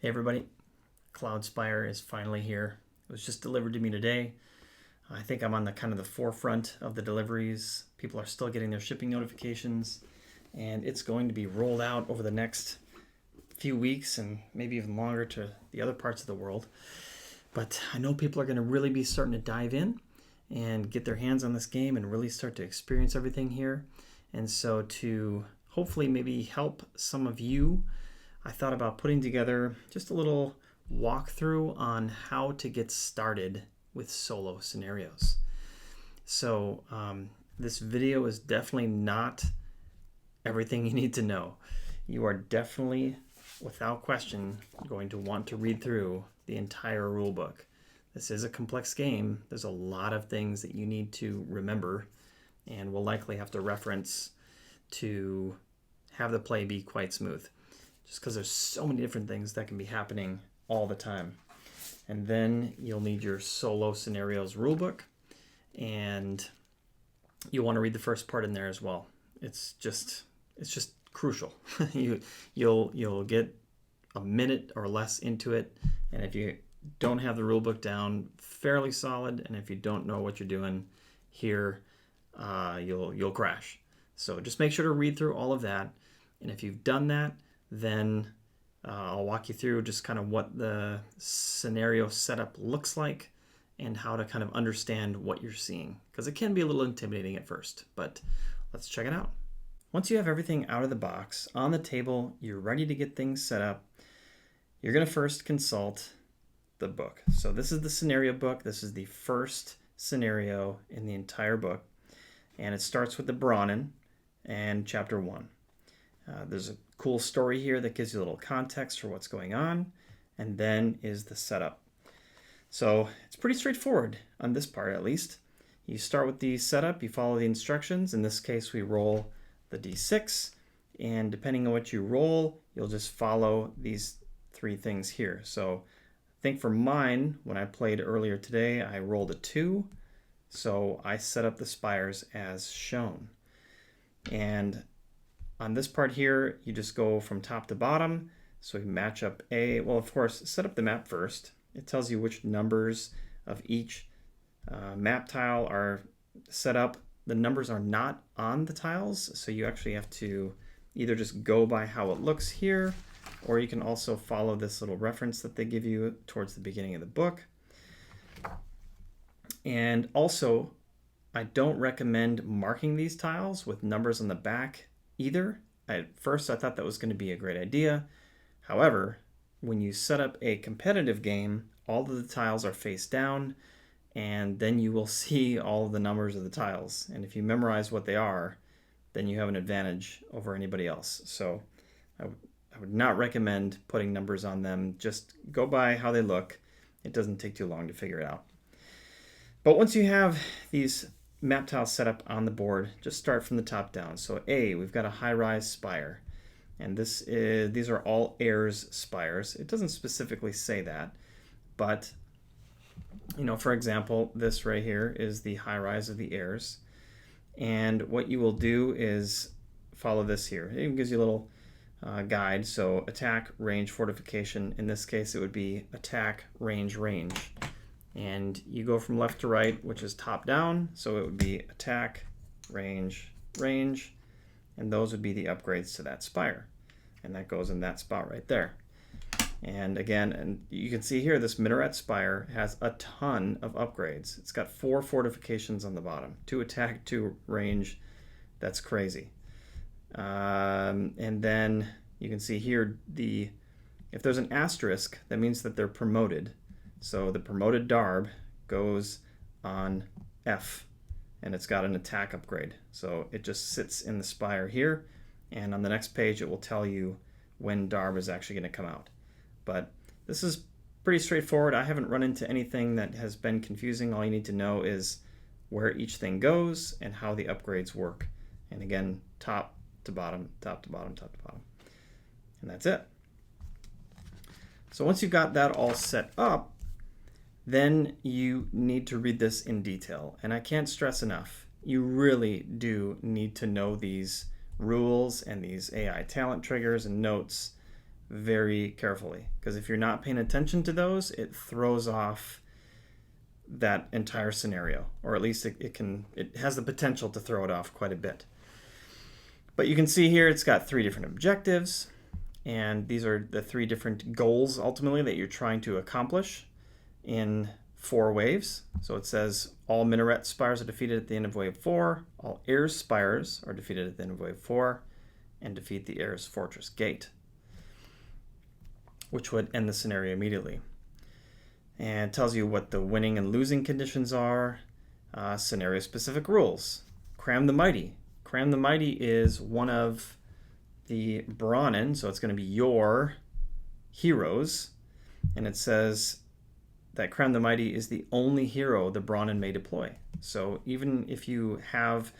Hey everybody, Cloudspire is finally here. It was just delivered to me today. I think I'm on the forefront of the deliveries. People are still getting their shipping notifications, and it's going to be rolled out over the next few weeks and maybe even longer to the other parts of the world. But I know people are going to really be starting to dive in and get their hands on this game and really start to experience everything here. And so to hopefully maybe help some of you, I thought about putting together just a little walkthrough on how to get started with solo scenarios. So this video is definitely not everything you need to know. You are definitely, without question, going to want to read through the entire rulebook. This is a complex game. There's a lot of things that you need to remember, and we'll likely have to reference to have the play be quite smooth, just because there's so many different things that can be happening all the time. And then you'll need your solo scenarios rulebook, and you'll want to read the first part in there as well. It's just crucial. You'll get a minute or less into it, and if you don't have the rulebook down fairly solid, and if you don't know what you're doing here, you'll crash. So just make sure to read through all of that, and if you've done that, then I'll walk you through just kind of what the scenario setup looks like and how to kind of understand what you're seeing, because it can be a little intimidating at first, but let's check it out. Once you have everything out of the box on the table, you're ready to get things set up, you're going to first consult the book. So this is the scenario book. This is the first scenario in the entire book, and it starts with the Brahmin and chapter 1. There's a cool story here that gives you a little context for what's going on, and then is the setup. So it's pretty straightforward on this part, at least. You start with the setup, you follow the instructions. In this case, we roll the d6, and depending on what you roll, you'll just follow these three things here. So I think for mine, when I played earlier today, I rolled a 2, so I set up the spires as shown. And on this part here, you just go from top to bottom. So we match up well, of course, set up the map first. It tells you which numbers of each map tile are set up. The numbers are not on the tiles, so you actually have to either just go by how it looks here, or you can also follow this little reference that they give you towards the beginning of the book. And also, I don't recommend marking these tiles with numbers on the back either. At first, I thought that was going to be a great idea. However, when you set up a competitive game, all of the tiles are face down, and then you will see all of the numbers of the tiles. And if you memorize what they are, then you have an advantage over anybody else. So I would not recommend putting numbers on them. Just go by how they look. It doesn't take too long to figure it out. But once you have these map tiles set up on the board, just start from the top down. So A, we've got a high-rise spire, and these are all heirs spires. It doesn't specifically say that, but for example, this right here is the high-rise of the heirs, and what you will do is follow this here. It gives you a little guide. So attack, range, fortification. In this case, it would be attack, range, range. And you go from left to right, which is top down. So it would be attack, range, range. And those would be the upgrades to that spire. And that goes in that spot right there. And again, and you can see here, this minaret spire has a ton of upgrades. It's got 4 fortifications on the bottom, 2 attack, 2 range. That's crazy. And then you can see here, if there's an asterisk, that means that they're promoted. So the promoted Darb goes on F, and it's got an attack upgrade. So it just sits in the spire here, and on the next page it will tell you when Darb is actually going to come out. But this is pretty straightforward. I haven't run into anything that has been confusing. All you need to know is where each thing goes and how the upgrades work. And again, top to bottom, top to bottom, top to bottom. And that's it. So once you've got that all set up, then you need to read this in detail. And I can't stress enough, you really do need to know these rules and these AI talent triggers and notes very carefully, because if you're not paying attention to those, it throws off that entire scenario, or at least it has the potential to throw it off quite a bit. But you can see here it's got 3 different objectives, and these are the 3 different goals ultimately that you're trying to accomplish in 4 waves. So it says all minaret spires are defeated at the end of wave 4, all heirs spires are defeated at the end of wave 4, and defeat the heirs fortress gate, which would end the scenario immediately. And it tells you what the winning and losing conditions are, scenario-specific rules. Cram the Mighty. Cram the Mighty is one of the Brahmin, so it's going to be your heroes. And it says that Cram the Mighty is the only hero the Brahmin may deploy. So even if you have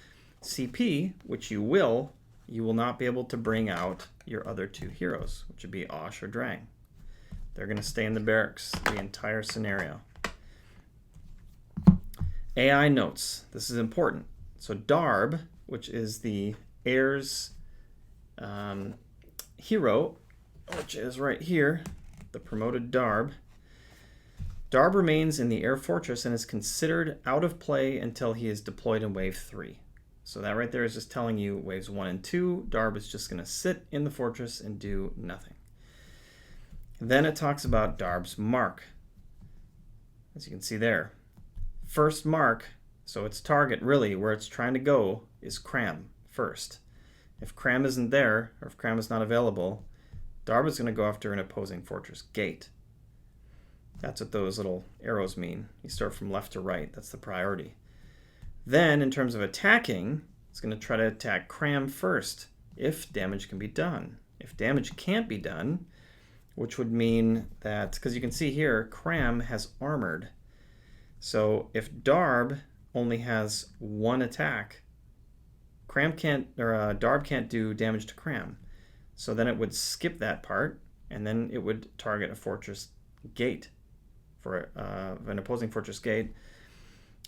CP, which you will not be able to bring out your other 2 heroes, which would be Osh or Drang. They're going to stay in the barracks the entire scenario. AI notes. This is important. So Darb, which is the heir's hero, which is right here, the promoted Darb. Darb remains in the heir fortress and is considered out of play until he is deployed in wave 3. So that right there is just telling you waves 1 and 2, Darb is just going to sit in the fortress and do nothing. Then it talks about Darb's mark. As you can see there. First mark, so its target really, where it's trying to go, is Cram first. If Cram isn't there, or if Cram is not available, Darb is going to go after an opposing fortress gate. That's what those little arrows mean. You start from left to right. That's the priority. Then, in terms of attacking, it's going to try to attack Cram first, if damage can be done. If damage can't be done, which would mean that, because you can see here, Cram has armored. So if Darb only has 1 attack, Darb can't do damage to Cram. So then it would skip that part, and then it would target a fortress gate, for an opposing fortress gate.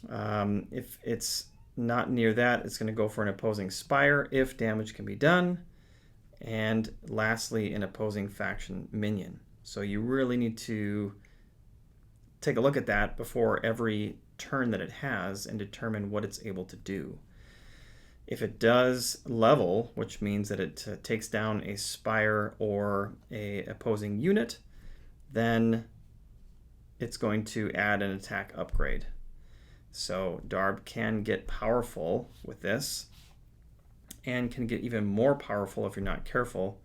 If it's not near that, it's going to go for an opposing spire if damage can be done. And lastly, an opposing faction minion. So you really need to take a look at that before every turn that it has and determine what it's able to do. If it does level, which means that it takes down a spire or a opposing unit, then it's going to add an attack upgrade. So Darb can get powerful with this, and can get even more powerful if you're not careful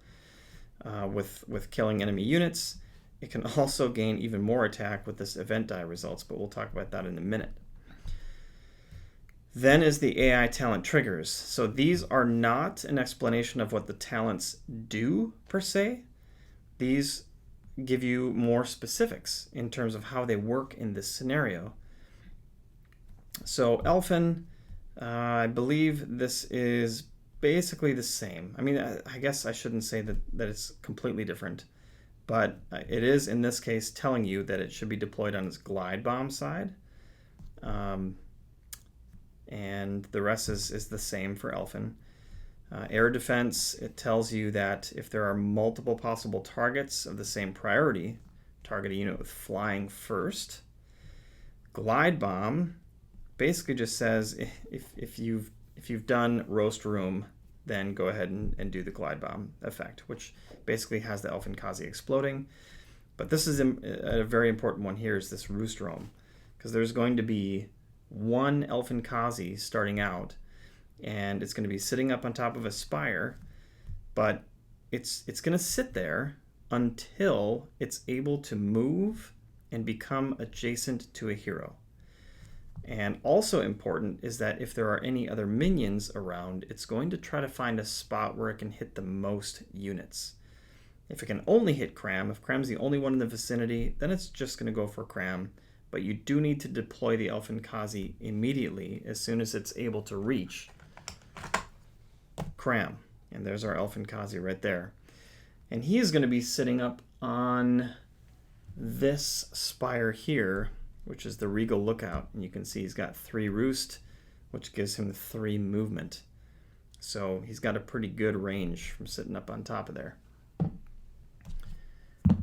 with killing enemy units. It can also gain even more attack with this event die results, but we'll talk about that in a minute. Then is the AI talent triggers. So these are not an explanation of what the talents do per se. These give you more specifics in terms of how they work in this scenario. So Elfin, I believe this is basically the same. I mean, I guess I shouldn't say that it's completely different, but it is in this case telling you that it should be deployed on its glide bomb side. And the rest is the same for Elfin. Air defense, it tells you that if there are multiple possible targets of the same priority, target a unit with flying first. Glide bomb basically just says if you've done roast room, then go ahead and do the glide bomb effect, which basically has the Elfin Kazi exploding. But this is a very important one here, is this roost roam, because there's going to be 1 Elfin Kazi starting out, and it's going to be sitting up on top of a spire, but it's going to sit there until it's able to move and become adjacent to a hero. And also important is that if there are any other minions around, it's going to try to find a spot where it can hit the most units. If it can only hit Cram, if Cram's the only one in the vicinity, then it's just going to go for Cram. But you do need to deploy the Elfin Kazi immediately as soon as it's able to reach Cram. And there's our Elfin Kazi right there. And he is going to be sitting up on this spire here, which is the Regal Lookout. And you can see he's got 3 roost, which gives him 3 movement. So he's got a pretty good range from sitting up on top of there.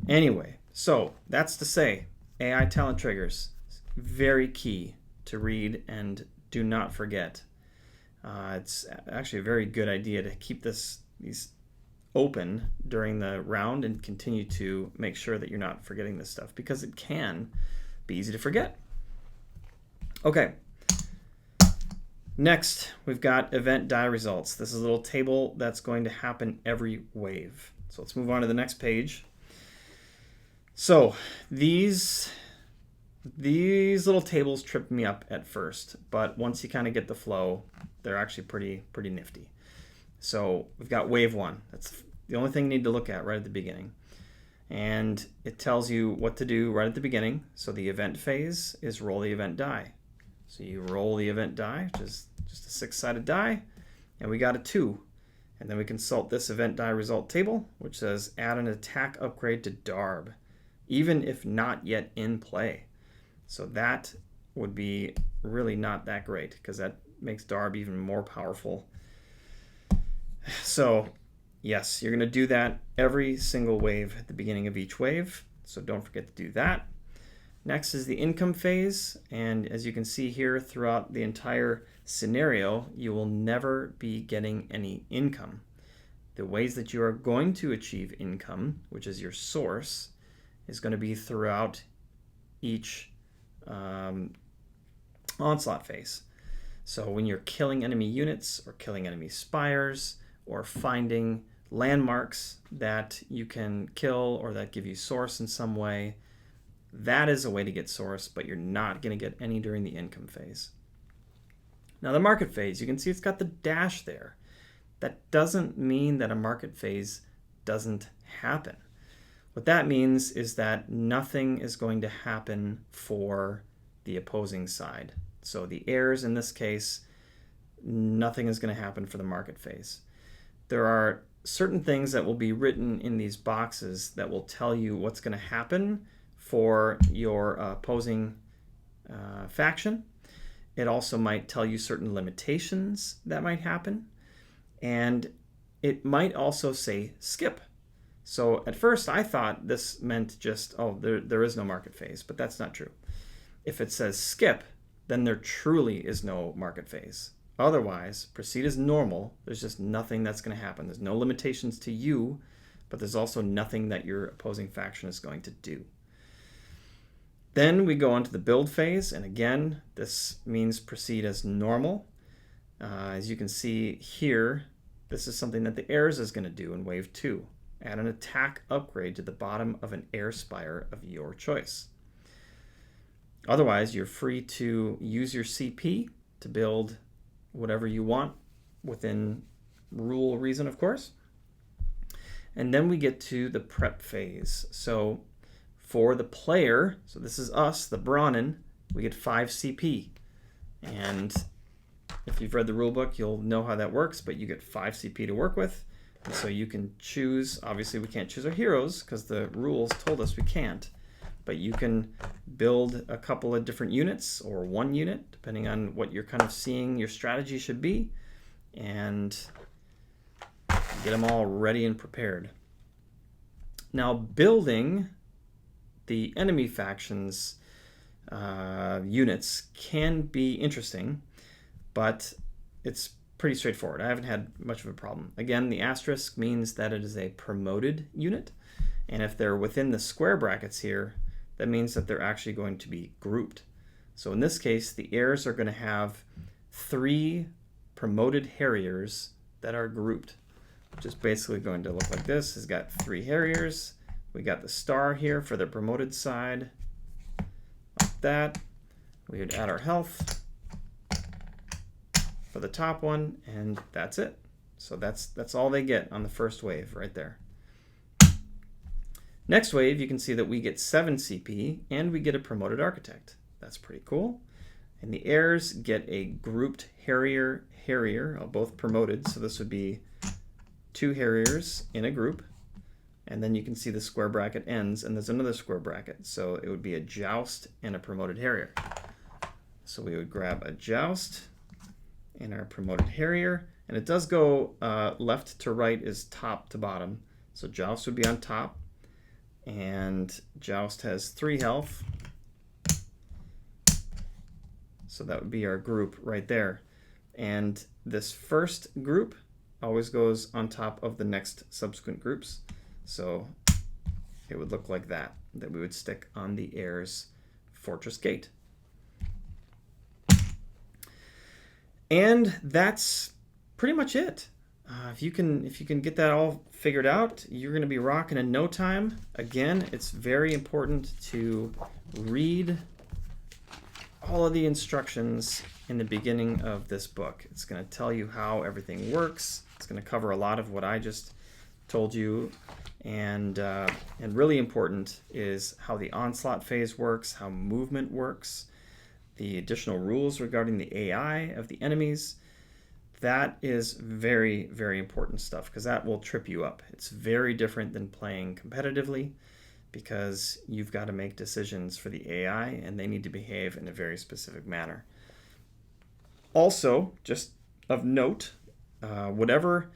Anyway, so that's to say, AI talent triggers, very key to read and do not forget. It's actually a very good idea to keep these open during the round and continue to make sure that you're not forgetting this stuff, because it can be easy to forget. Okay. Next, we've got event die results. This is a little table that's going to happen every wave. So let's move on to the next page. So these little tables trip me up at first, but once you kind of get the flow, they're actually pretty nifty. So we've got wave 1. That's the only thing you need to look at right at the beginning. And it tells you what to do right at the beginning. So the event phase is roll the event die. So you roll the event die, which is just a 6-sided die, and we got a 2. And then we consult this event die result table, which says add an attack upgrade to Darb, even if not yet in play. So that would be really not that great, because that makes Darb even more powerful. So yes, you're going to do that every single wave at the beginning of each wave, so don't forget to do that. Next is the income phase, and as you can see here, throughout the entire scenario, you will never be getting any income. The ways that you are going to achieve income, which is your source, is going to be throughout each onslaught phase. So when you're killing enemy units or killing enemy spires or finding landmarks that you can kill or that give you source in some way, that is a way to get source, but you're not going to get any during the income phase. Now the market phase, you can see it's got the dash there. That doesn't mean that a market phase doesn't happen. What that means is that nothing is going to happen for the opposing side. So the heirs in this case, nothing is going to happen for the market phase. There are certain things that will be written in these boxes that will tell you what's going to happen for your opposing faction. It also might tell you certain limitations that might happen. And it might also say skip. So at first I thought this meant just, oh, there is no market phase, but that's not true. If it says skip, then there truly is no market phase. Otherwise, proceed as normal. There's just nothing that's going to happen. There's no limitations to you, but there's also nothing that your opposing faction is going to do. Then we go on to the build phase, and again, this means proceed as normal. As you can see here, this is something that the heirs is going to do in wave 2. Add an attack upgrade to the bottom of an heir spire of your choice. Otherwise, you're free to use your CP to build whatever you want within rule reason, of course. And then we get to the prep phase. So for the player, so this is us, the Brahmin, we get 5 CP. And if you've read the rulebook, you'll know how that works, but you get 5 CP to work with. And so you can choose, obviously we can't choose our heroes because the rules told us we can't, but you can build a couple of different units or one unit, depending on what you're kind of seeing your strategy should be, and get them all ready and prepared. Now, building the enemy factions units can be interesting, but it's pretty straightforward. I haven't had much of a problem. Again, the asterisk means that it is a promoted unit, and if they're within the square brackets here, that means that they're actually going to be grouped. So in this case, the heirs are going to have 3 promoted harriers that are grouped, which is basically going to look like this. It's got 3 harriers. We got the star here for the promoted side, like that. We would add our health for the top one, and that's it. So that's all they get on the first wave right there. Next wave, you can see that we get 7 CP and we get a promoted architect. That's pretty cool. And the heirs get a grouped harrier, both promoted. So this would be 2 harriers in a group. And then you can see the square bracket ends, and there's another square bracket. So it would be a joust and a promoted harrier. So we would grab a joust and our promoted harrier. And it does go left to right is top to bottom. So joust would be on top. and Joust has 3 health. So that would be our group right there. And this first group always goes on top of the next subsequent groups. So it would look like that we would stick on the heir's fortress gate. And that's pretty much it. If you can get that all figured out, you're going to be rocking in no time. Again, it's very important to read all of the instructions in the beginning of this book. It's going to tell you how everything works. It's going to cover a lot of what I just told you, and really important is how the onslaught phase works, how movement works, the additional rules regarding the AI of the enemies. That is very, very important stuff, because that will trip you up. It's very different than playing competitively, because you've got to make decisions for the AI, and they need to behave in a very specific manner. Also, just of note, whatever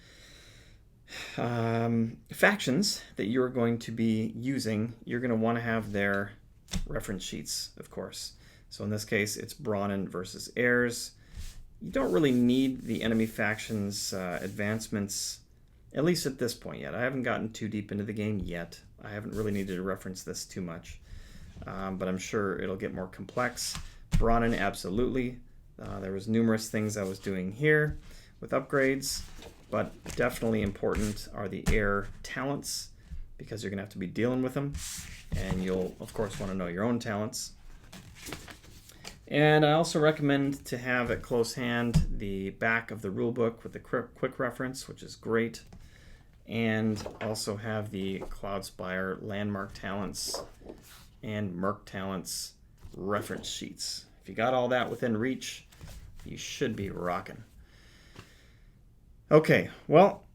factions that you're going to be using, you're going to want to have their reference sheets, of course. So in this case, it's Braunen versus heirs. You don't really need the enemy faction's advancements, at least at this point yet. I haven't gotten too deep into the game yet. I haven't really needed to reference this too much, but I'm sure it'll get more complex. Braunen, absolutely. There was numerous things I was doing here with upgrades, but definitely important are the heir talents, because you're going to have to be dealing with them, and you'll, of course, want to know your own talents. And I also recommend to have at close hand the back of the rulebook with the quick reference, which is great, and also have the Cloudspire landmark talents and merc talents reference sheets. If you got all that within reach, you should be rocking. Okay, well,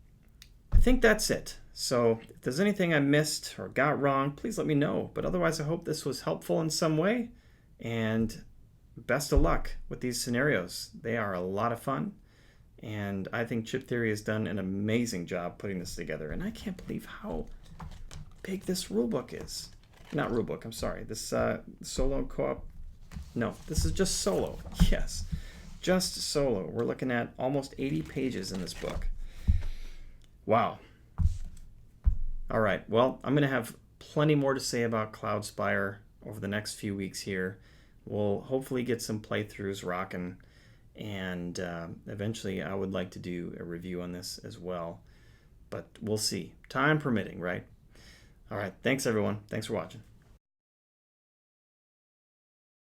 I think that's it. So if there's anything I missed or got wrong, please let me know. But otherwise, I hope this was helpful in some way, and best of luck with these scenarios. They are a lot of fun, and I think Chip Theory has done an amazing job putting this together. And I can't believe how big this rulebook is. Not rulebook, I'm sorry. This solo co-op. No, this is just solo. Yes, just solo. We're looking at almost 80 pages in this book. Wow. All right, well, I'm going to have plenty more to say about Cloudspire over the next few weeks here. We'll hopefully get some playthroughs rocking, and eventually I would like to do a review on this as well. But we'll see. Time permitting, right? All right, thanks everyone. Thanks for watching.